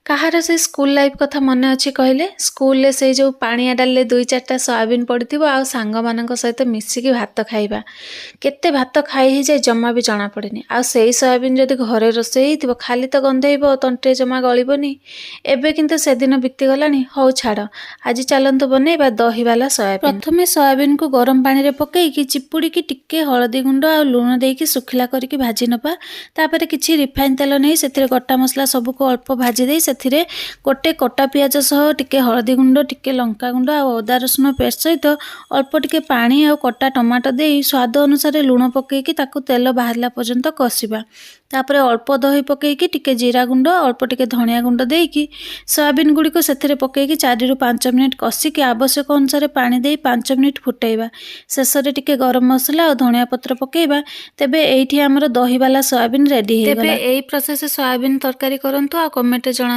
କାହାର ସେ school life କଥା ମନେ ଅଛି କହିଲେ? ସ୍କୁଲରେ ସେଇ ଯେଉଁ ପାଣିଆ ଡାଲିରେ 2-4ଟା ସୋୟାବିନ୍ ପଡ଼ିଥିବ ଆଉ ସାଙ୍ଗମାନଙ୍କ ସହିତ ମିଶିକି ଭାତ ଖାଇବା। କେତେ ଭାତ ଖାଇ ହେଇଯାଏ ଜମା ବି ଜଣାପଡ଼େନି। ଆଉ ସେଇ ସୋୟାବିନ୍ ଯଦି ଘରେ ରୋଷେଇ ହେଇଥିବ ଖାଲି ତ ଗନ୍ଧେଇବ, ତଣ୍ଟିରେ ଜମା ଗଳିବନି। ଏବେ କିନ୍ତୁ ସେଦିନ ବିତିଗଲାଣି। ହଉ ଛାଡ଼, ଆଜି ଚାଲନ୍ତୁ ବନେଇବା ଦହିବାଲା ସୋୟାବିନ୍। ପ୍ରଥମେ ସୋୟାବିନ୍କୁ ଗରମ ପାଣିରେ ପକେଇକି ଚିପୁଡ଼ିକି ଟିକେ ହଳଦୀ ଗୁଣ୍ଡ ଆଉ ଲୁଣ ଦେଇକି ଶୁଖିଲା କରିକି ଭାଜି ନେବା। ତାପରେ କିଛି ରିଫାଇନ୍ ତେଲ ନେଇ ସେଥିରେ ଗୋଟା ମସଲା ସବୁକୁ ଅଳ୍ପ ଭାଜି ଦେଇ ସେଥିରେ ଗୋଟେ କଟା ପିଆଜ ସହ ଟିକେ ହଳଦୀ ଗୁଣ୍ଡ, ଟିକେ ଲଙ୍କାଗୁଣ୍ଡ ଆଉ ଅଦା ରସୁଣ ପେଷ୍ଟ ସହିତ ଅଳ୍ପ ଟିକେ ପାଣି ଆଉ କଟା ଟମାଟୋ ଦେଇ ସ୍ୱାଦ ଅନୁସାରେ ଲୁଣ ପକେଇକି ତାକୁ ତେଲ ବାହାରିଲା ପର୍ଯ୍ୟନ୍ତ କଷିବା। ତାପରେ ଅଳ୍ପ ଦହି ପକେଇକି ଟିକେ ଜିରା ଗୁଣ୍ଡ, ଅଳ୍ପ ଟିକେ ଧଣିଆ ଗୁଣ୍ଡ ଦେଇକି ସୋୟାବିନ୍ ଗୁଡ଼ିକୁ ସେଥିରେ ପକେଇକି 4-5 ମିନିଟ୍ କଷିକି ଆବଶ୍ୟକ ଅନୁସାରେ ପାଣି ଦେଇ 5 ମିନିଟ୍ ଫୁଟେଇବା। ଶେଷରେ ଟିକେ ଗରମ ମସଲା ଆଉ ଧଣିଆ ପତ୍ର ପକେଇବା। ତେବେ ଏଇଠି ଆମର ଦହିବାଲା ସୋୟାବିନ୍ ରେଡ଼ି ହେଇଗଲା। ତେବେ ଏଇ ପ୍ରୋସେସରେ ସୋୟାବିନ୍ ତରକାରୀ କରନ୍ତୁ ଆଉ କମେଣ୍ଟରେ ଜଣାନ୍ତୁ।